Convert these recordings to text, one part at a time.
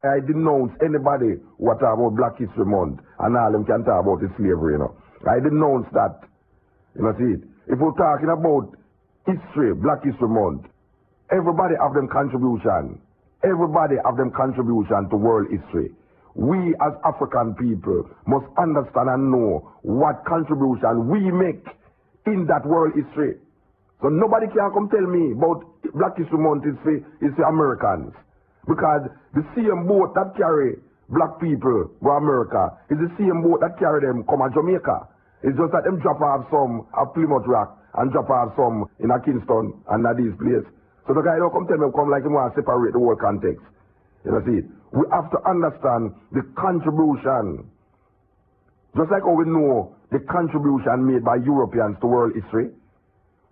I denounce anybody who talk about Black History Month and all them can talk about the slavery, you know. I denounce that. You know, see it. If we're talking about history, Black History Month, everybody have them contribution. Everybody have them contribution to world history. We as African people must understand and know what contribution we make in that world history. So nobody can come tell me about Black History Month is for Americans. Because the same boat that carry black people go America is the same boat that carry them come to Jamaica. It's just that them drop off some at Plymouth Rock and drop off some in a Kingston and at these places. So the guy don't come tell me come like him want to separate the whole context. You know, see, we have to understand the contribution. Just like how we know the contribution made by Europeans to world history,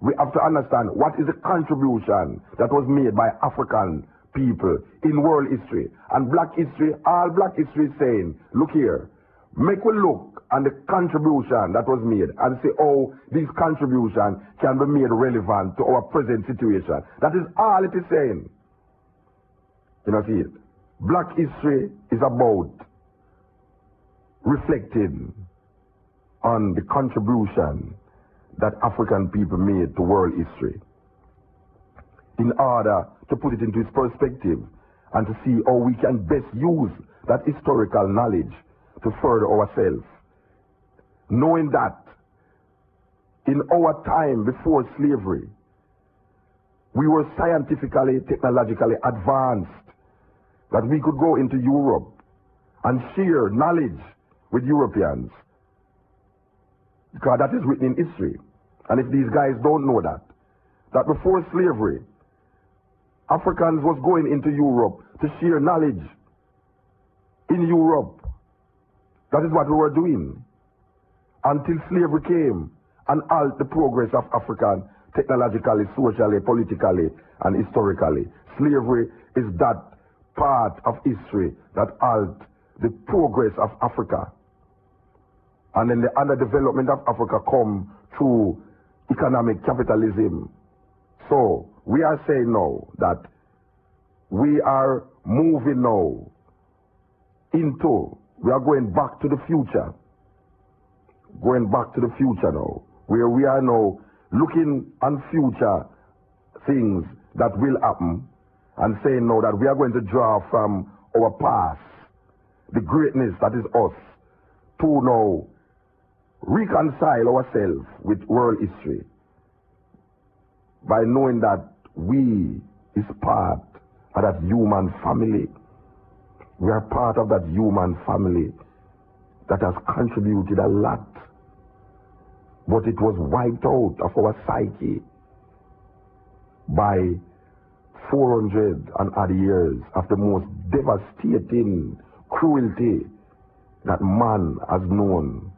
we have to understand what is the contribution that was made by African people in world history. And black history, all black history is saying, look here, make we look on the contribution that was made and say, oh, this contribution can be made relevant to our present situation. That is all it is saying. You know, see it. Black history is about reflecting on the contribution that African people made to world history in order to put it into its perspective and to see how we can best use that historical knowledge to further ourselves. Knowing that in our time before slavery, we were scientifically, technologically advanced, that we could go into Europe and share knowledge with Europeans. Because that is written in history. And if these guys don't know that before slavery, Africans was going into Europe to share knowledge in Europe. That is what we were doing until slavery came and halted the progress of African technologically, socially, politically, and historically. Slavery is that part of history that halted the progress of Africa. And then the underdevelopment of Africa come through economic capitalism. So we are saying now that we are moving now into, we are going back to the future. Going back to the future now, where we are now looking on future things that will happen and saying now that we are going to draw from our past, the greatness that is us, to now reconcile ourselves with world history by knowing that we is part of that human family. We are part of that human family that has contributed a lot, but it was wiped out of our psyche by 400 and odd years of the most devastating cruelty that man has known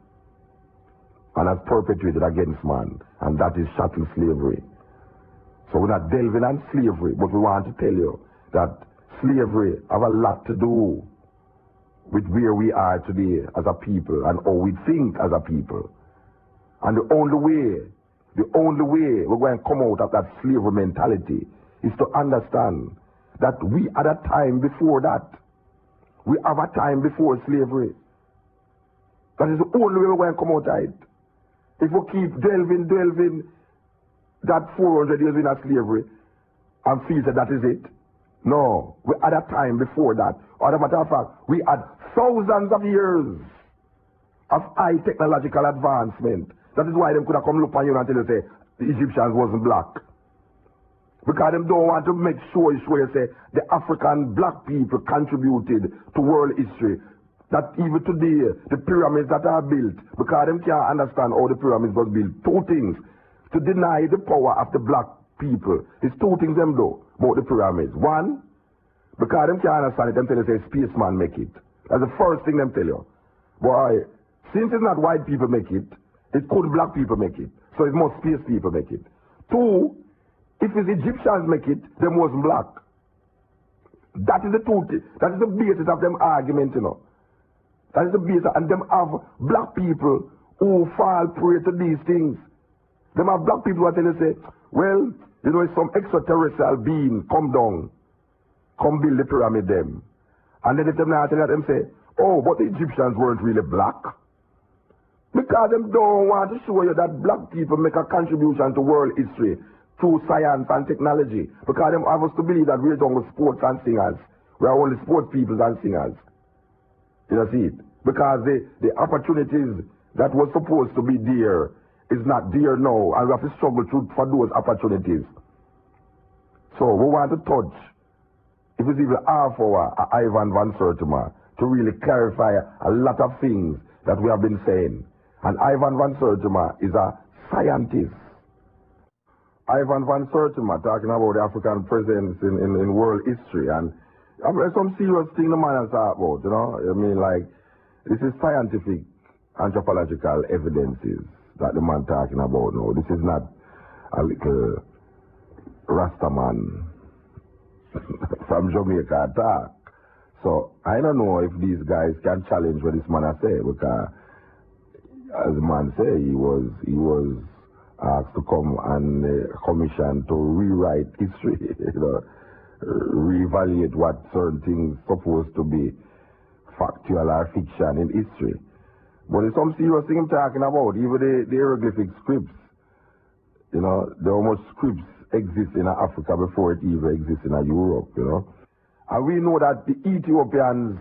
and has perpetrated against man, and that is chattel slavery. So we're not delving on slavery, but we want to tell you that slavery have a lot to do with where we are today as a people and how we think as a people. And the only way we're going to come out of that slavery mentality is to understand that we had a time before that. We have a time before slavery. That is the only way we're going to come out of it. If we keep delving that 400 years in a slavery and feel that is it. No, we had a time before that. Or as a matter of fact, we had thousands of years of high technological advancement. That is why them could have come look on you and tell you say the Egyptians wasn't black. Because them don't want to make sure you say the African black people contributed to world history. That even today, the pyramids that are built, because them can't understand how the pyramids was built. Two things. To deny the power of the black people. It's two things them do about the pyramids. One, because them can't understand it, them tell you say spaceman make it. That's the first thing them tell you. Boy, since it's not white people make it, it couldn't black people make it. So it must space people make it. Two, if it's Egyptians make it, them wasn't black. That is the truth. That is the basis of them argument, you know. That is the basis. And them have black people who fall prey to these things. Them have black people who tell you say, well, it's some extraterrestrial being come down, come build the pyramid them. And then if them not tell them say, oh, but the Egyptians weren't really black. Because them don't want to show you that black people make a contribution to world history through science and technology. Because them have us to believe that we're done with sports and singers. We are only sports people and singers. You know, see it? Because the opportunities that were supposed to be there is not there now, and we have to struggle for those opportunities. So we want to touch, if it's even half hour, Ivan Van Sertima, to really clarify a lot of things that we have been saying. And Ivan Van Sertima is a scientist. Ivan Van Sertima talking about the African presence in world history, and I mean, some serious thing the man has talked about, you know. I mean, like, this is scientific anthropological evidences that the man talking about now. This is not a little Rastaman from Jamaica talk. So I don't know if these guys can challenge what this man has said, because as the man say, he was asked to come and commission to rewrite history, you know, reevaluate what certain things supposed to be factual or fiction in history. But there's some serious thing I'm talking about. Even the hieroglyphic scripts, you know, there were much scripts exist in Africa before it even exists in Europe, you know. And we know that the Ethiopians,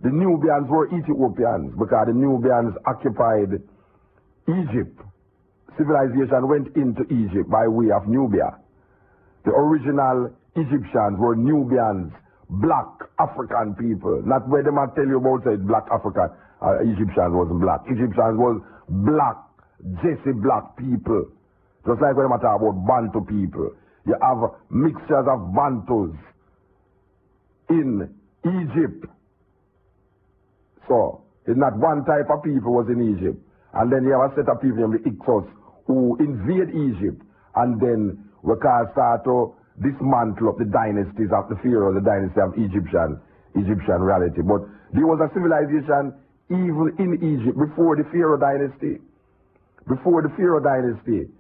the Nubians were Ethiopians because the Nubians occupied Egypt. Civilization went into Egypt by way of Nubia. The original Egyptians were Nubians, black African people. Not where they might tell you about say black African. Egyptians wasn't black. Egyptians was black, Jesse black people. Just like when they talk about Bantu people. You have mixtures of Bantus in Egypt. So, it's not one type of people was in Egypt. And then you have a set of people named the Ixos who invade Egypt. And then we can start to dismantle up the dynasties of the pharaohs, the dynasty of Egyptian reality. But there was a civilization even in Egypt before the Pharaoh dynasty. Before the Pharaoh dynasty,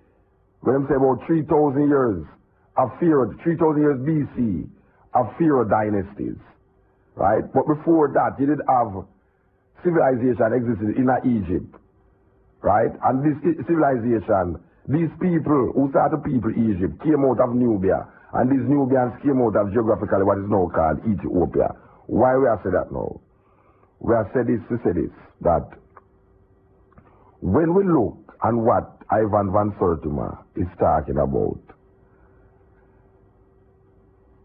when I'm saying about 3,000 years of Pharaoh, 3,000 years BC of Pharaoh dynasties, right? But before that, you did have civilization existed in Egypt, right? And this civilization, these people who started people Egypt came out of Nubia, and these Nubians came out of geographically what is now called Ethiopia. Why we have said that now? We have said this to say this, that when we look at what Ivan Van Sertima is talking about,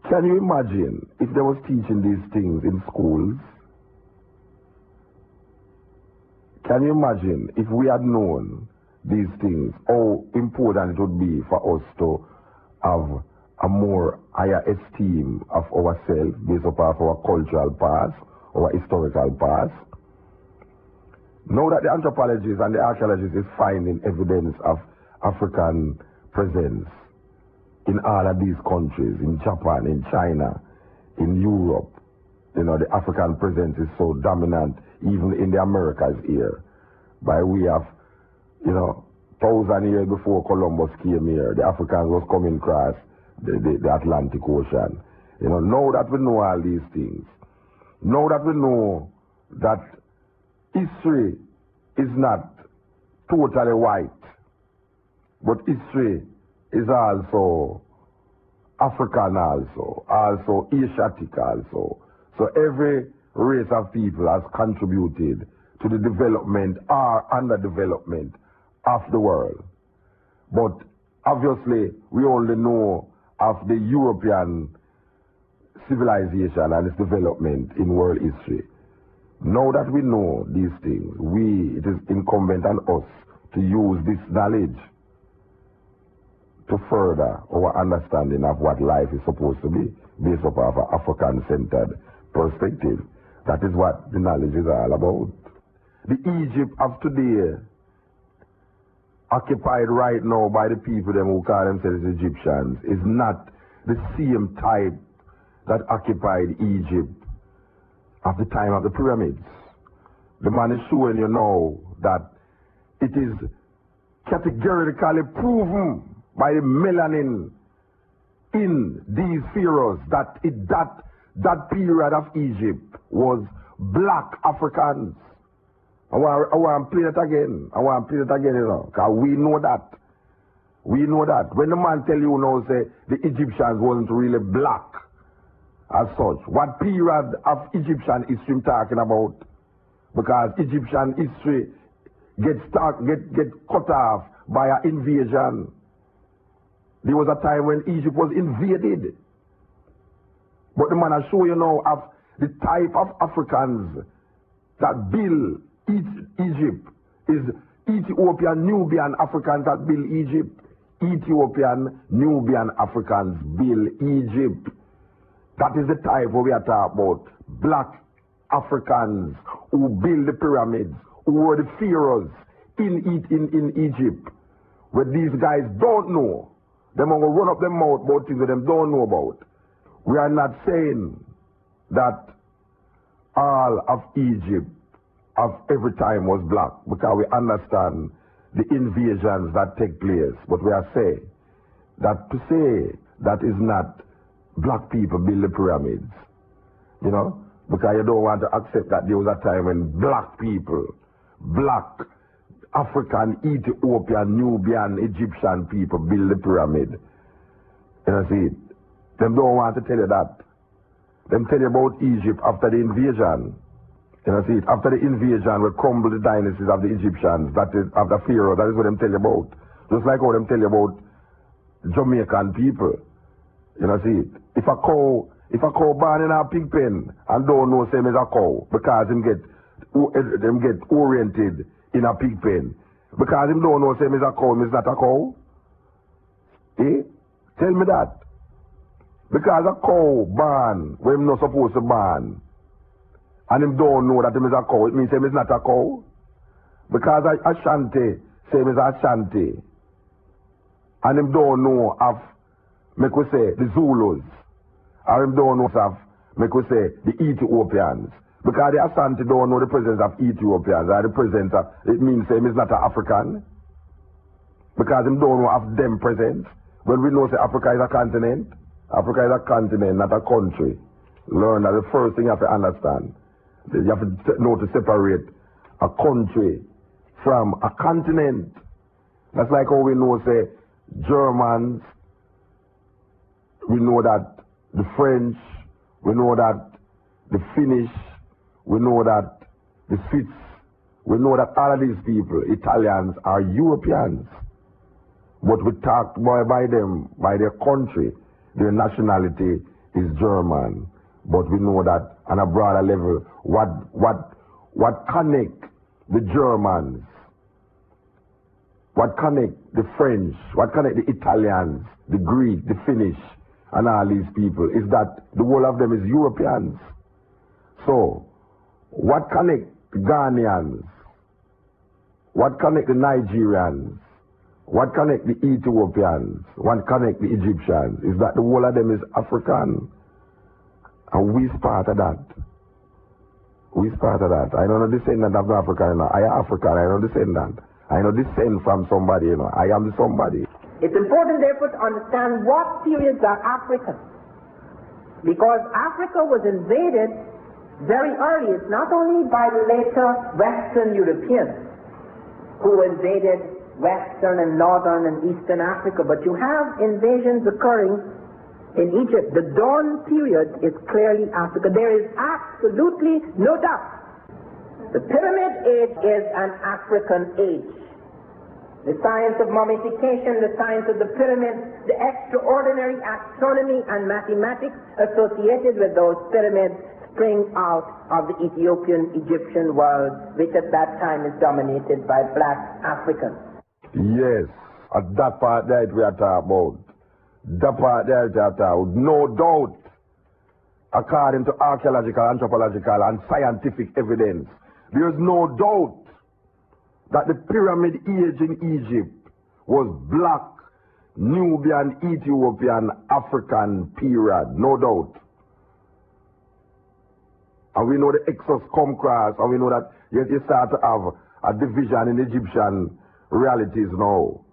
can you imagine if they was teaching these things in schools? Can you imagine if we had known these things, how important it would be for us to have a more higher esteem of ourselves based upon our cultural past, our historical past? Now that the anthropologists and the archaeologists is finding evidence of African presence in all of these countries, in Japan, in China, in Europe, you know, the African presence is so dominant, even in the Americas here. By way of, you know, 1,000 years before Columbus came here, the Africans was coming across the Atlantic Ocean. You know, now that we know all these things, now that we know that history is not totally white, but history is also African also Asiatic also. So every race of people has contributed to the development or underdevelopment of the world. But obviously, we only know of the European civilization and its development in world history. Now that we know these things, it is incumbent on us to use this knowledge to further our understanding of what life is supposed to be based upon an African-centered perspective. That is what the knowledge is all about. The Egypt of today, occupied right now by the people them who call themselves Egyptians, is not the same type that occupied Egypt at the time of the pyramids. The man is showing you now that it is categorically proven by the melanin in these pharaohs that that period of Egypt was black Africans. I want to play it again. I want to play it again, you know, because we know that. We know that. When the man tell you now, say, the Egyptians wasn't really black as such. What period of Egyptian history I'm talking about? Because Egyptian history get cut off by an invasion. There was a time when Egypt was invaded. But the man I show you now of the type of Africans that build Egypt is Ethiopian, Nubian Africans that build Egypt. Ethiopian, Nubian Africans build Egypt. That is the type what we are talking about. Black Africans who build the pyramids, who were the pharaohs in Egypt. What these guys don't know. Them are going to run up their mouth about things that them don't know about. We are not saying that all of Egypt of every time was black, because we understand the invasions that take place. But we are saying that to say that is not black people build the pyramids, you know, because you don't want to accept that there was a time when black people, black African, Ethiopian, Nubian, Egyptian people build the pyramid. You know, see, them don't want to tell you that. Them tell you about Egypt after the invasion. You know, see, after the invasion, we crumble the dynasties of the Egyptians, that is, of the Pharaoh, that is what them tell you about. Just like how them tell you about Jamaican people. You know, see, if a cow born in a pig pen and don't know same as a cow, because them get oriented in a pig pen. Because him don't know same as a cow, is not a cow. Eh? Tell me that. Because a cow born where him not supposed to born, and him don't know that him is a cow, it means him is not a cow. Because Ashanti, same as Ashanti, and him don't know of, make we say, the Zulus, or him don't know of, make we say, the Ethiopians. Because the Ashanti don't know the presence of Ethiopians, or the presence of, it means him is not an African. Because him don't know of them presence. When we know say Africa is a continent, Africa is a continent, not a country. Learn that the first thing you have to understand. You have to know to separate a country from a continent. That's like how we know, say, Germans, we know that the French, we know that the Finnish, we know that the Swiss, we know that all of these people, Italians, are Europeans. But we talk by them, by their country, their nationality is German. But we know that on a broader level, what connect the Germans, what connect the French, what connect the Italians, the Greek, the Finnish, and all these people is that the whole of them is Europeans. So, what connect the Ghanaians? What connect the Nigerians? What connect the Ethiopians? What connect the Egyptians? Is that the whole of them is African. And we part of that. We part of that. I know the descendant of Africa, you know. I am African, I know descendant. I know descend from somebody, you know. I am the somebody. It's important, therefore, to understand what periods are African. Because Africa was invaded very early. It's not only by the later Western Europeans who invaded Western and Northern and Eastern Africa, but you have invasions occurring in Egypt. The dawn period is clearly Africa. There is absolutely no doubt. The Pyramid Age is an African age. The science of mummification, the science of the pyramids, the extraordinary astronomy and mathematics associated with those pyramids spring out of the Ethiopian-Egyptian world, which at that time is dominated by black Africans. Yes, at that part there we are talking about. That part there we are talking about. No doubt, according to archaeological, anthropological, and scientific evidence, there is no doubt that the Pyramid Age in Egypt was black, Nubian, Ethiopian, African period. No doubt. And we know the Exodus come across, and we know that you start to have a division in Egyptian realities now.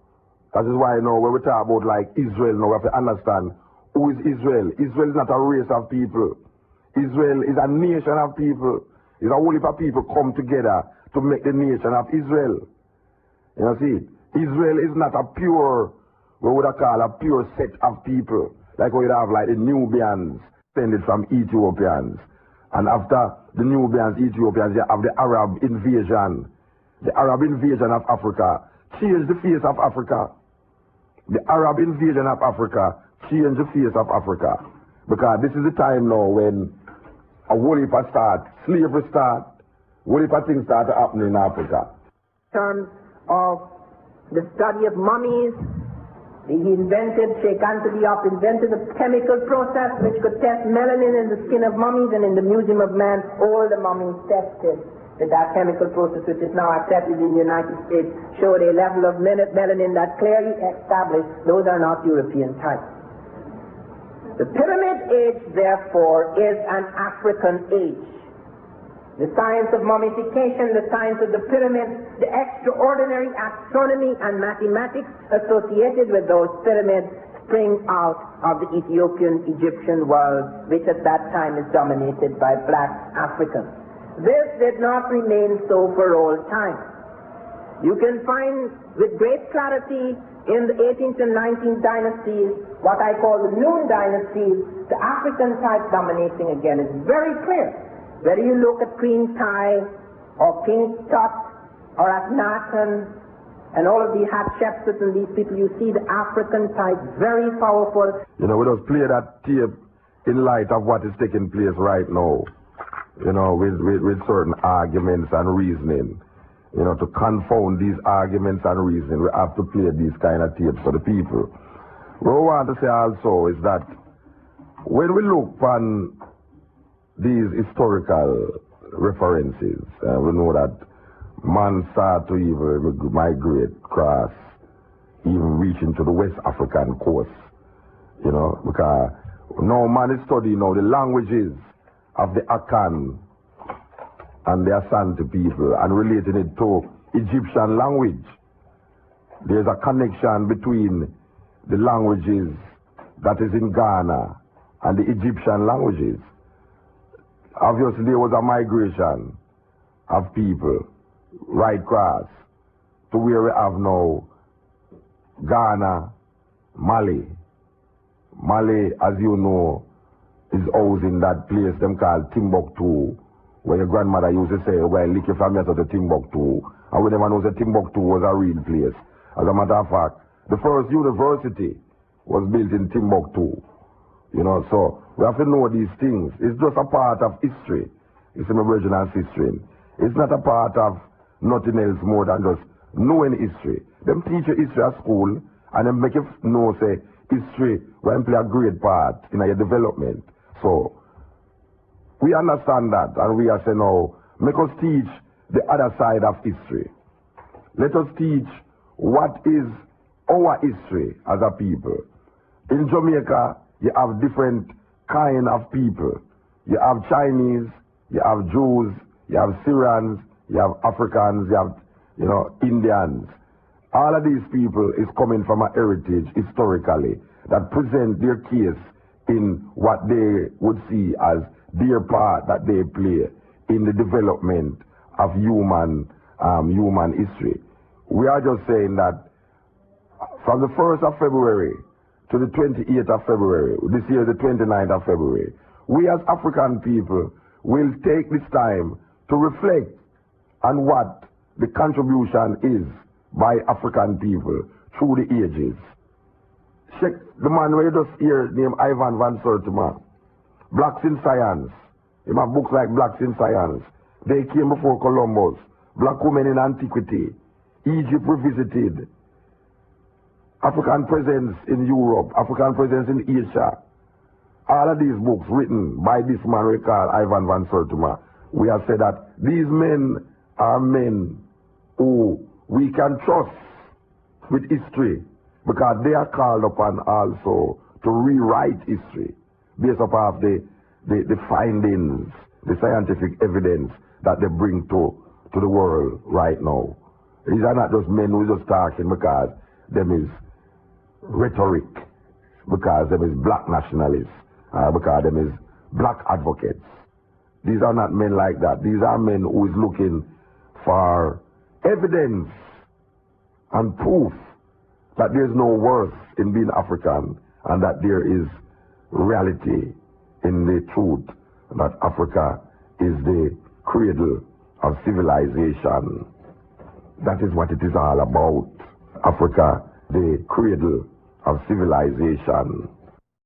That is why now when we talk about like Israel now, we have to understand who is Israel. Israel is not a race of people. Israel is a nation of people. It's a whole heap of people come together to make the nation of Israel. You know, see, Israel is not a pure, what would I call a pure set of people. Like we would have like the Nubians descended from Ethiopians. And after the Nubians, Ethiopians, you have the Arab invasion. The Arab invasion of Africa changed the face of Africa. The Arab invasion of Africa changed the face of Africa. Because this is the time now when a whole heap of slavery start, whole heap of things start to happen in Africa. In terms of the study of mummies, Sheikh Anthony invented a chemical process which could test melanin in the skin of mummies, and in the Museum of Man, all the mummies tested with that chemical process, which is now accepted in the United States, showed a level of melanin that clearly established those are not European types. The Pyramid Age, therefore, is an African age. The science of mummification, the science of the pyramids, the extraordinary astronomy and mathematics associated with those pyramids spring out of the Ethiopian-Egyptian world, which at that time is dominated by black Africans. This did not remain so for all time. You can find with great clarity in the 18th and 19th dynasties, what I call the Noon dynasties, the African type dominating again is very clear. Whether you look at Queen Tai or King Tut or Akhenaten and all of the Hatshepsut and these people, you see the African type very powerful. You know, we just play that tape in light of what is taking place right now, you know, with certain arguments and reasoning. You know, to confound these arguments and reasoning, we have to play these kind of tapes for the people. What I want to say also is that when we look on these historical references, we know that man started to even migrate across, even reaching to the West African coast, you know, because now man is studying now the languages of the Akan and the Asante people and relating it to Egyptian language. There's a connection between the languages that is in Ghana and the Egyptian languages. Obviously, there was a migration of people right across to where we have now Ghana, Mali. Mali, as you know, is housing that place them called Timbuktu, where your grandmother used to say, well, lick your family out of the Timbuktu. And we never know that Timbuktu was a real place. As a matter of fact, the first university was built in Timbuktu. You know, so we have to know these things. It's just a part of history. It's an original history. It's not a part of nothing else more than just knowing history. Them teach you history at school and then make you know, say, history will play a great part in your development. So, we understand that, and we are saying, now, make us teach the other side of history. Let us teach what is our history as a people. In Jamaica, you have different kind of people. You have Chinese, you have Jews, you have Syrians, you have Africans, you have, you know, Indians. All of these people is coming from a heritage historically that present their case in what they would see as their part that they play in the development of human history. We are just saying that from the 1st of February to the 28th of February, this year the 29th of February, we as African people will take this time to reflect on what the contribution is by African people through the ages. Check the man where you just hear named Ivan van Sertima. Blacks in Science. He have books like Blacks in Science. They came before Columbus. Black women in Antiquity. Egypt Revisited. African presence in Europe. African presence in Asia. All of these books written by this man we call Ivan van Sertima. We have said that these men are men who we can trust with history because they are called upon also to rewrite history based upon the findings, the scientific evidence that they bring to the world right now. These are not just men who are just talking because them is rhetoric, because them is black nationalists, because them is black advocates. These are not men like that. These are men who is looking for evidence and proof that there's no worth in being African and that there is reality in the truth that Africa is the cradle of civilization. That is what it is all about. Africa, the cradle of civilization.